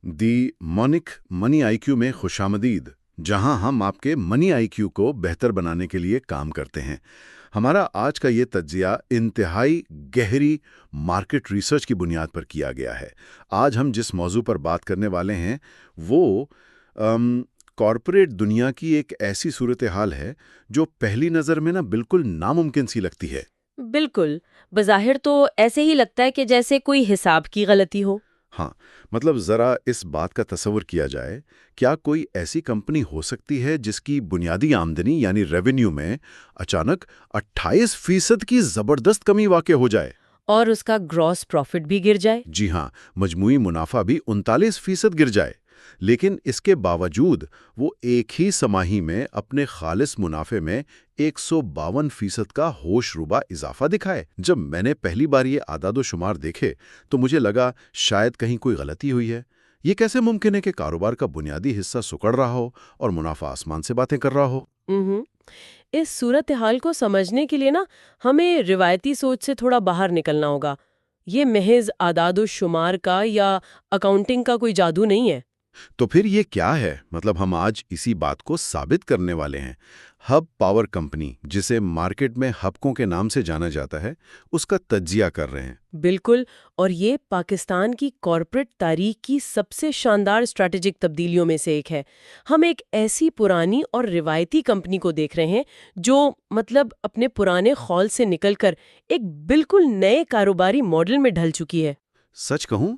दी monic money IQ में खुशामदीद, जहां हम आपके मनी आईक्यू को बेहतर बनाने के लिए काम करते हैं। हमारा आज का ये तज्जिया इंतहाई गहरी मार्केट रिसर्च की बुनियाद पर किया गया है। आज हम जिस मौजू पर बात करने वाले हैं वो कॉरपोरेट दुनिया की एक ऐसी सूरत हाल है जो पहली नज़र में ना बिल्कुल नामुमकिन सी लगती है। बिल्कुल। बज़ाहिर तो ऐसे ही लगता है कि जैसे कोई हिसाब की गलती हो। हाँ, मतलब ज़रा इस बात का तसव्वुर किया जाए, क्या कोई ऐसी कंपनी हो सकती है जिसकी बुनियादी आमदनी यानी रेवेन्यू में अचानक 28% की ज़बरदस्त कमी वाक़ई हो जाए? और उसका ग्रॉस प्रॉफिट भी गिर जाए। जी हाँ, मजमूई मुनाफा भी 39% गिर जाए। लेकिन इसके बावजूद वो एक ही समाही में अपने खालिस मुनाफे में 152% का होशरुबा इजाफा दिखाए। जब मैंने पहली बार ये आदादो-शुमार देखे तो मुझे लगा शायद कहीं कोई गलती हुई है। ये कैसे मुमकिन है कि कारोबार का बुनियादी हिस्सा सुकड़ रहा हो और मुनाफा आसमान से बातें कर रहा हो? उहुं। इस सूरत हाल को समझने के लिए ना हमें रिवायती सोच से थोड़ा बाहर निकलना होगा। ये महज आदादो शुमार का या अकाउंटिंग का कोई जादू नहीं है। तो फिर ये क्या है? मतलब हम आज इसी बात को साबित करने वाले हैं। हब पावर कंपनी, जिसे मार्केट में हबकों के नाम से जाना जाता है, उसका तज्जिया कर रहे हैं। बिल्कुल। और ये पाकिस्तान की कॉरपोरेट तारीख की सबसे शानदार स्ट्रैटेजिक तब्दीलियों में से एक है। हम एक ऐसी पुरानी और रिवायती कंपनी को देख रहे हैं जो मतलब अपने पुराने खौल से निकलकर एक बिल्कुल नए कारोबारी मॉडल में ढल चुकी है। सच कहूं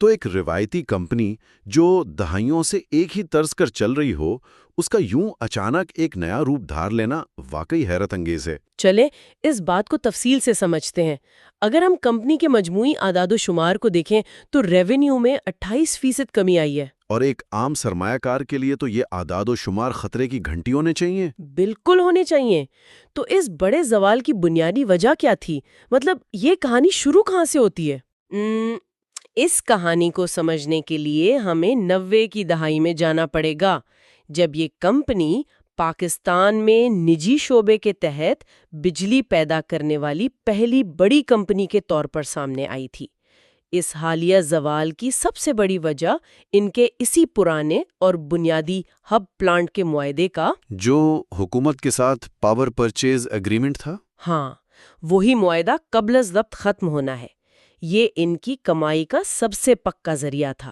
तो एक रिवायती कंपनी जो दहाइयों से एक ही तर्ज कर चल रही हो, उसका यूं अचानक एक नया रूप धार लेना वाकई हैरत अंगेज है। चले इस बात को तफसील से समझते हैं। अगर हम कंपनी के मजमूई आदादो शुमार को देखें तो रेवेन्यू में 28% कमी आई है। और एक आम सरमायाकार के लिए तो ये आदादो शुमार खतरे की घंटी होने चाहिए। बिल्कुल होने चाहिए। तो इस बड़े सवाल की बुनियादी वजह क्या थी? मतलब ये कहानी शुरू कहाँ से होती है? इस कहानी को समझने के लिए हमें 90 की दहाई में जाना पड़ेगा, जब ये कंपनी पाकिस्तान में निजी शोबे के तहत बिजली पैदा करने वाली पहली बड़ी कंपनी के तौर पर सामने आई थी। इस हालिया ज़वाल की सबसे बड़ी वजह इनके इसी पुराने और बुनियादी हब प्लांट के मुआहदे का, जो हुकूमत के साथ पावर परचेज एग्रीमेंट था। हाँ, वही मुआहदा कब्ल-अज़-ज़ब्त खत्म होना है। ये इनकी कमाई का सबसे पक्का जरिया था।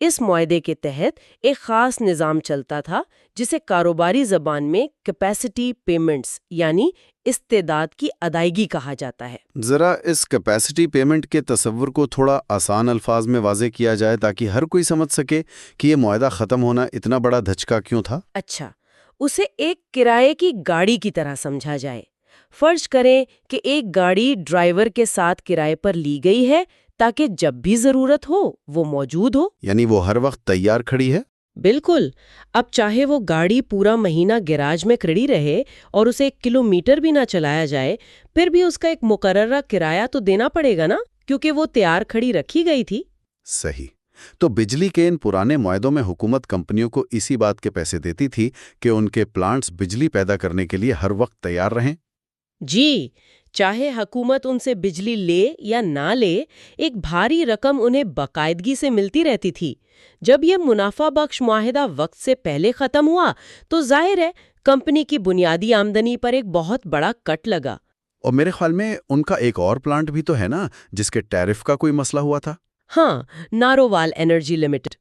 इस मुआहदे के तहत एक खास निज़ाम चलता था जिसे कारोबारी ज़बान में कैपेसिटी पेमेंट्स यानी इस्तेदाद की अदायगी कहा जाता है। जरा इस कैपेसिटी पेमेंट के तस्वुर को थोड़ा आसान अल्फाज में वाज़े किया जाए ताकि हर कोई समझ सके कि ये मुआहदा ख़त्म होना इतना बड़ा धचका क्यों था। अच्छा, उसे एक किराए की गाड़ी की तरह समझा जाए। फर्ज करें कि एक गाड़ी ड्राइवर के साथ किराए पर ली गई है ताकि जब भी जरूरत हो वो मौजूद हो। यानी वो हर वक्त तैयार खड़ी है। बिल्कुल। अब चाहे वो गाड़ी पूरा महीना गैराज में खड़ी रहे और उसे 1 किलोमीटर भी ना चलाया जाए, फिर भी उसका एक मुकर्ररा किराया तो देना पड़ेगा ना, क्योंकि वो तैयार खड़ी रखी गई थी। सही। तो बिजली के इन पुराने मुआहदों में हुकूमत कंपनियों को इसी बात के पैसे देती थी कि उनके प्लांट्स बिजली पैदा करने के लिए हर वक्त तैयार रहें। जी, चाहे हुकूमत उनसे बिजली ले या ना ले, एक भारी रकम उन्हें बाकायदगी से मिलती रहती थी। जब ये मुनाफा बख्श मुआहदा वक्त से पहले खत्म हुआ तो जाहिर है कंपनी की बुनियादी आमदनी पर एक बहुत बड़ा कट लगा। और मेरे ख्याल में उनका एक और प्लांट भी तो है ना, जिसके टैरिफ का कोई मसला हुआ था। हाँ, नारोवाल एनर्जी लिमिटेड।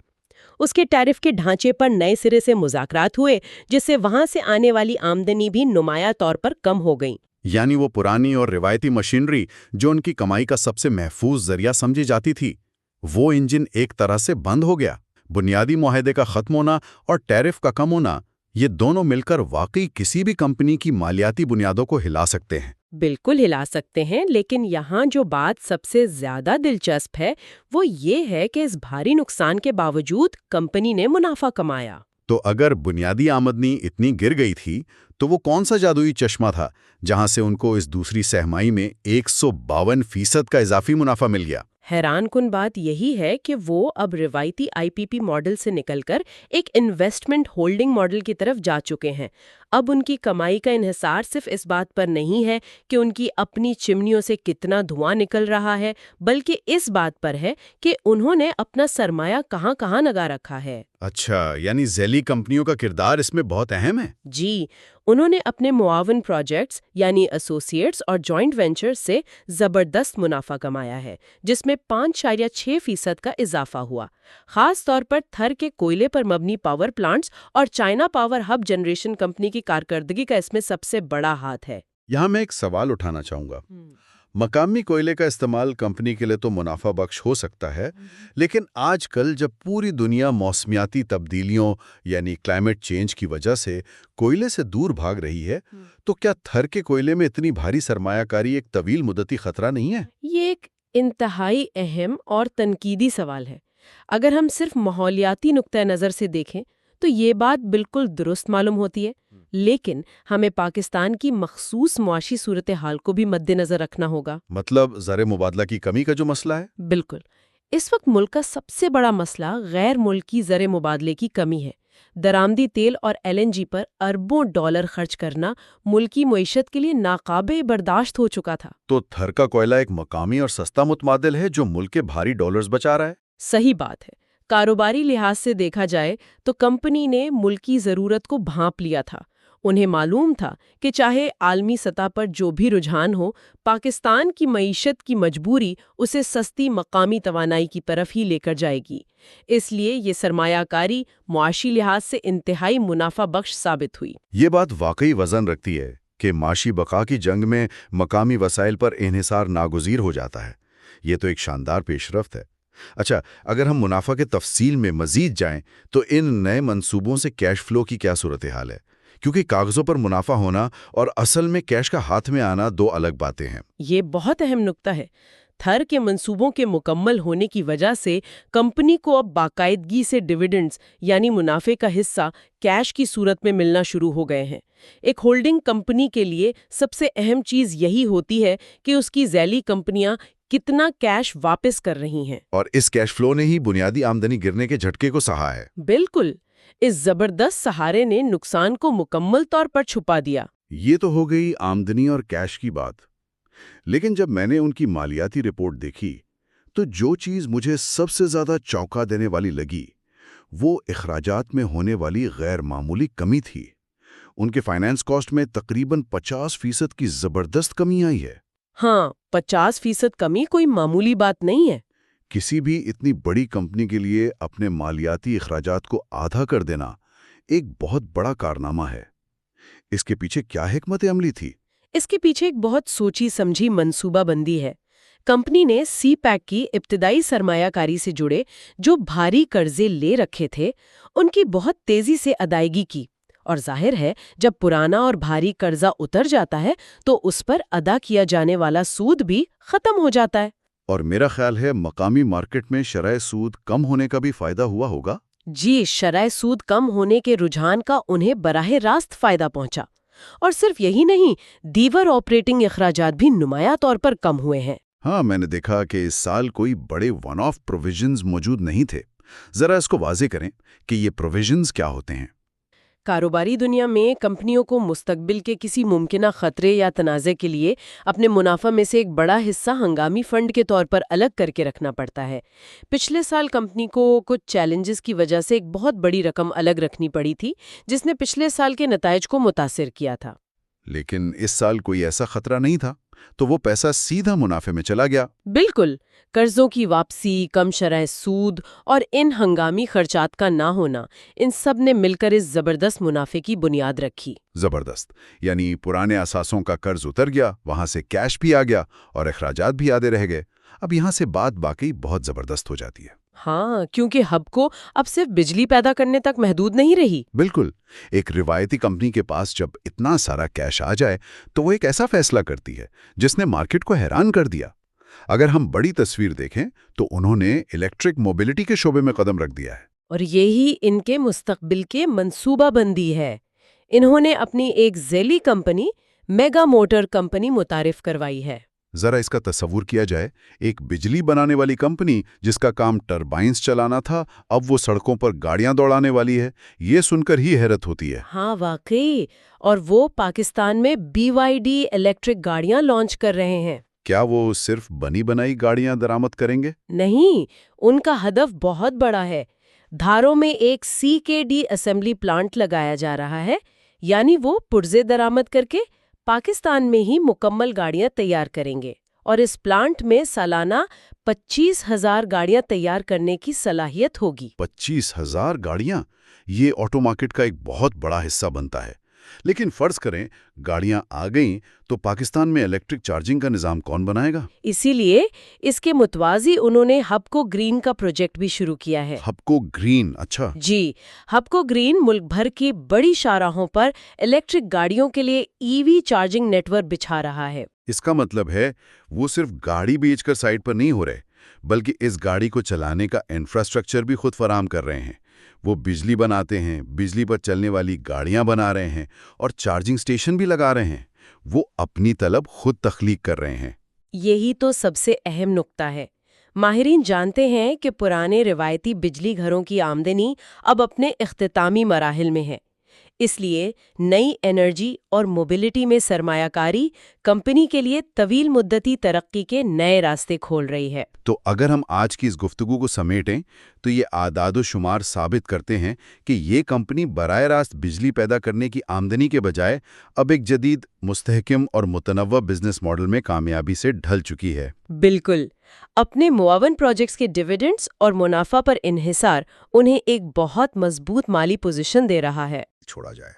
उसके टैरिफ के ढांचे पर नए सिरे से मुज़ाकरात हुए, जिससे वहां से आने वाली आमदनी भी नुमाया तौर पर कम हो गई। यानी वो पुरानी और रिवायती मशीनरी जो उनकी कमाई का सबसे महफूज जरिया समझी जाती थी, वो इंजन एक तरह से बंद हो गया। बुनियादी मुआहदे का खत्म होना और टैरिफ का कम होना, ये दोनों मिलकर वाकई किसी भी कंपनी की मालियाती बुनियादों को हिला सकते हैं। बिल्कुल हिला सकते हैं, लेकिन यहाँ जो बात सबसे ज्यादा दिलचस्प है वो ये है कि इस भारी नुकसान के बावजूद कंपनी ने मुनाफा कमाया। तो अगर बुनियादी आमदनी इतनी गिर गई थी, तो वो कौन सा जादुई चश्मा था जहां से उनको इस दूसरी सहमाई में 152% का इजाफी मुनाफा मिल गया? हैरान कुन बात यही है कि वो अब रिवायती आईपीपी मॉडल से निकलकर एक इन्वेस्टमेंट होल्डिंग मॉडल की तरफ जा चुके हैं। اب ان کی کمائی کا انحصار صرف اس بات پر نہیں ہے کہ ان کی اپنی چمنیوں سے کتنا دھواں نکل رہا ہے، بلکہ اس بات پر ہے کہ انہوں نے اپنا سرمایہ کہاں کہاں لگا رکھا ہے۔ اچھا، یعنی ذیلی کمپنیوں کا کردار اس میں بہت اہم ہے۔ جی، انہوں نے اپنے معاون پروجیکٹس یعنی ایسوسیٹس اور جوائنٹ وینچرز سے زبردست منافع کمایا ہے، جس میں 5.6% کا اضافہ ہوا۔ خاص طور پر تھر کے کوئلے پر مبنی پاور پلانٹس اور China power hub generation company کی کارکردگی کا اس میں سب سے بڑا ہاتھ ہے۔ یہاں میں ایک سوال اٹھانا چاہوں گا۔ مقامی کوئلے کا استعمال کمپنی کے لیے تو منافع بخش ہو سکتا ہے، لیکن آج کل جب پوری دنیا موسمیاتی تبدیلیوں یعنی کلائمیٹ چینج کی وجہ سے کوئلے سے دور بھاگ رہی ہے، تو کیا تھر کے کوئلے میں اتنی بھاری سرمایہ کاری ایک طویل مدتی خطرہ نہیں ہے؟ یہ ایک انتہائی اہم اور تنقیدی سوال ہے۔ اگر ہم صرف ماحولیاتی نقطۂ نظر سے دیکھیں تو یہ بات بالکل درست معلوم ہوتی ہے، لیکن ہمیں پاکستان کی مخصوص معاشی صورتحال کو بھی مد نظر رکھنا ہوگا۔ مطلب زر مبادلہ کی کمی کا جو مسئلہ ہے؟ بالکل، اس وقت ملک کا سب سے بڑا مسئلہ غیر ملکی زر مبادلے کی کمی ہے۔ درآمدی تیل اور LNG پر اربوں ڈالر خرچ کرنا ملکی معیشت کے لیے ناقابل برداشت ہو چکا تھا۔ تو تھر کا کوئلہ ایک مقامی اور سستا متبادل ہے جو ملک کے بھاری ڈالرز بچا رہا ہے؟ صحیح بات ہے۔ کاروباری لحاظ سے دیکھا جائے تو کمپنی نے ملکی ضرورت کو بھانپ لیا تھا۔ انہیں معلوم تھا کہ چاہے عالمی سطح پر جو بھی رجحان ہو، پاکستان کی معیشت کی مجبوری اسے سستی مقامی توانائی کی طرف ہی لے کر جائے گی۔ اس لیے یہ سرمایہ کاری معاشی لحاظ سے انتہائی منافع بخش ثابت ہوئی۔ یہ بات واقعی وزن رکھتی ہے کہ معاشی بقا کی جنگ میں مقامی وسائل پر انحصار ناگزیر ہو جاتا ہے۔ یہ تو ایک شاندار پیش رفت ہے۔ اچھا، اگر ہم منافع کے تفصیل میں مزید جائیں تو ان نئے منصوبوں سے کیش فلو کی کیا صورتحال ہے؟ کیونکہ کاغذوں پر منافع ہونا اور اصل میں کیش کا ہاتھ میں آنا دو الگ باتیں ہیں۔ یہ بہت اہم نکتہ ہے۔ تھر کے منصوبوں کے مکمل ہونے کی وجہ سے کمپنی کو اب باقاعدگی سے ڈویڈنڈز یعنی منافع کا حصہ کیش کی صورت میں ملنا شروع ہو گئے ہیں۔ ایک ہولڈنگ کمپنی کے لیے سب سے اہم چیز یہی ہوتی ہے کہ اس کی ذیلی کمپنیاں کتنا کیش واپس کر رہی ہیں۔ اور اس کیش فلو نے ہی بنیادی آمدنی گرنے کے جھٹکے کو سہا ہے۔ بالکل، اس زبردست سہارے نے نقصان کو مکمل طور پر چھپا دیا۔ یہ تو ہو گئی آمدنی اور کیش کی بات، لیکن جب میں نے ان کی مالیاتی رپورٹ دیکھی تو جو چیز مجھے سب سے زیادہ چونکا دینے والی لگی وہ اخراجات میں ہونے والی غیر معمولی کمی تھی۔ ان کے فائنانس کاسٹ میں تقریباً 50% کی زبردست کمی آئی ہے۔ ہاں، 50% کمی کوئی معمولی بات نہیں ہے۔ کسی بھی اتنی بڑی کمپنی کے لیے اپنے مالیاتی اخراجات کو آدھا کر دینا ایک بہت بڑا کارنامہ ہے۔ اس کے پیچھے کیا حکمت عملی تھی؟ اس کے پیچھے ایک بہت سوچی سمجھی منصوبہ بندی ہے۔ کمپنی نے سی پیک کی ابتدائی سرمایہ کاری سے جڑے جو بھاری قرضے لے رکھے تھے ان کی بہت تیزی سے ادائیگی کی، اور ظاہر ہے جب پرانا اور بھاری قرضہ اتر جاتا ہے تو اس پر ادا کیا جانے والا سود بھی ختم ہو جاتا ہے۔ اور میرا خیال ہے مقامی مارکیٹ میں شرح سود کم ہونے کا بھی فائدہ ہوا ہوگا۔ جی، شرح سود کم ہونے کے رجحان کا انہیں براہ راست فائدہ پہنچا، اور صرف یہی نہیں، دیگر آپریٹنگ اخراجات بھی نمایاں طور پر کم ہوئے ہیں۔ ہاں، میں نے دیکھا کہ اس سال کوئی بڑے ون آف پروویژنز موجود نہیں تھے۔ ذرا اس کو واضح کریں کہ یہ پروویژنز کیا ہوتے ہیں۔ کاروباری دنیا میں کمپنیوں کو مستقبل کے کسی ممکنہ خطرے یا تنازع کے لیے اپنے منافع میں سے ایک بڑا حصہ ہنگامی فنڈ کے طور پر الگ کر کے رکھنا پڑتا ہے۔ پچھلے سال کمپنی کو کچھ چیلنجز کی وجہ سے ایک بہت بڑی رقم الگ رکھنی پڑی تھی جس نے پچھلے سال کے نتائج کو متاثر کیا تھا۔ لیکن اس سال کوئی ایسا خطرہ نہیں تھا، تو وہ پیسہ سیدھا منافع میں چلا گیا۔ بالکل، قرضوں کی واپسی، کم شرح سود اور ان ہنگامی خرچات کا نہ ہونا، ان سب نے مل کر اس زبردست منافع کی بنیاد رکھی۔ زبردست، یعنی پرانے اثاثوں کا قرض اتر گیا، وہاں سے کیش بھی آ گیا اور اخراجات بھی آدھے رہ گئے۔ اب یہاں سے بات باقی بہت زبردست ہو جاتی ہے۔ ہاں، کیونکہ ہب کو اب صرف بجلی پیدا کرنے تک محدود نہیں رہی۔ بالکل، ایک روایتی کمپنی کے پاس جب اتنا سارا کیش آ جائے تو وہ ایک ایسا فیصلہ کرتی ہے جس نے مارکیٹ کو حیران کر دیا۔ اگر ہم بڑی تصویر دیکھیں تو انہوں نے الیکٹرک موبیلٹی کے شعبے میں قدم رکھ دیا ہے۔ اور یہی ان کے مستقبل کے منصوبہ بندی ہے۔ انہوں نے اپنی ایک ذیلی کمپنی میگا موٹر کمپنی متعارف کروائی ہے۔ जरा इसका तस्वुर किया जाए, एक बिजली बनाने वाली कंपनी जिसका काम टरबाइन्स चलाना था, अब वो सड़कों पर गाड़ियां दौड़ाने वाली है। ये सुनकर ही हैरत होती है। हाँ वाकई। और वो पाकिस्तान में BYD इलेक्ट्रिक गाड़ियां लॉन्च कर रहे हैं। क्या वो सिर्फ बनी बनाई गाड़ियां दरामद करेंगे? नहीं, उनका हदफ बहुत बड़ा है। धारों में एक CKD असेंबली प्लांट लगाया जा रहा है, यानी वो पुर्जे दरामद करके पाकिस्तान में ही मुकम्मल गाड़ियां तैयार करेंगे। और इस प्लांट में सालाना 25,000 गाड़ियां तैयार करने की सलाहियत होगी। 25,000 गाड़ियां? ये ऑटो मार्केट का एक बहुत बड़ा हिस्सा बनता है। लेकिन फर्ज करें गाड़ियां आ गईं, तो पाकिस्तान में इलेक्ट्रिक चार्जिंग का निजाम कौन बनाएगा? इसीलिए इसके मुतवाजी उन्होंने हबको ग्रीन का प्रोजेक्ट भी शुरू किया है। हबको ग्रीन? अच्छा। जी, हबको ग्रीन मुल्क भर की बड़ी शाहराहों पर इलेक्ट्रिक गाड़ियों के लिए EV चार्जिंग नेटवर्क बिछा रहा है। इसका मतलब है वो सिर्फ गाड़ी बेचकर साइड पर नहीं हो रहे, बल्कि इस गाड़ी को चलाने का इंफ्रास्ट्रक्चर भी खुद फराहम कर रहे हैं। वो बिजली बनाते हैं, बिजली पर चलने वाली गाड़ियां बना रहे हैं और चार्जिंग स्टेशन भी लगा रहे हैं। वो अपनी तलब खुद तख्लीक कर रहे हैं। यही तो सबसे अहम नुक्ता है। माहिरीन जानते हैं कि पुराने रिवायती बिजली घरों की आमदनी अब अपने इख्तितामी मराहिल में है। इसलिए नई एनर्जी और मोबिलिटी में सरमायाकारी कंपनी के लिए तवील मुद्दती तरक्की के नए रास्ते खोल रही है। तो अगर हम आज की इस गुफ्तगू को समेटें, तो ये आदाद शुमार साबित करते हैं कि ये कंपनी बराह रास्त बिजली पैदा करने की आमदनी के बजाय अब एक जदीद, मुस्तहकम और मुतनव्वा बिजनेस मॉडल में कामयाबी से ढल चुकी है। बिल्कुल। अपने मुआवन प्रोजेक्ट्स के डिविडेंड्स और मुनाफा पर इन्हिसार उन्हें एक बहुत मजबूत माली पोजीशन दे रहा है। छोड़ा जाए।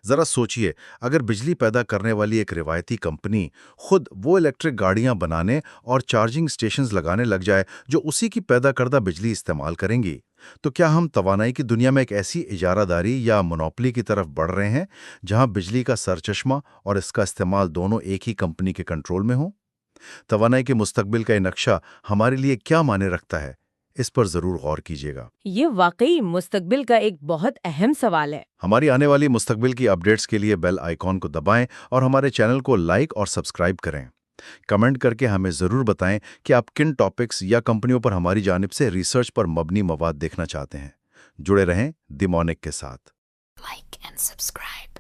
जरा सोचिए, अगर बिजली पैदा करने वाली एक रिवायती कंपनी खुद वो इलेक्ट्रिक गाड़ियां बनाने और चार्जिंग स्टेशंस लगाने लग जाए जो उसी की पैदा करदा बिजली इस्तेमाल करेंगी, तो क्या हम तवानाई की दुनिया में एक ऐसी इजारादारी या मोनोपोली की तरफ बढ़ रहे हैं जहां बिजली का सरचश्मा और इसका इस्तेमाल दोनों एक ही कंपनी के कंट्रोल में हो? तवानाई के मुस्तकबिल का ये नक्शा हमारे लिए क्या मायने रखता है, इस पर जरूर गौर कीजिएगा। ये वाकई मुस्तकबिल का एक बहुत अहम सवाल है। हमारी आने वाली मुस्तकबिल की अपडेट्स के लिए बेल आइकॉन को दबाएं और हमारे चैनल को लाइक और सब्सक्राइब करें। कमेंट करके हमें ज़रूर बताएं कि आप किन टॉपिक्स या कंपनियों पर हमारी जानिब से रिसर्च पर मबनी मवाद देखना चाहते हैं। जुड़े रहें द मॉर्निंग के साथ। Like and subscribe.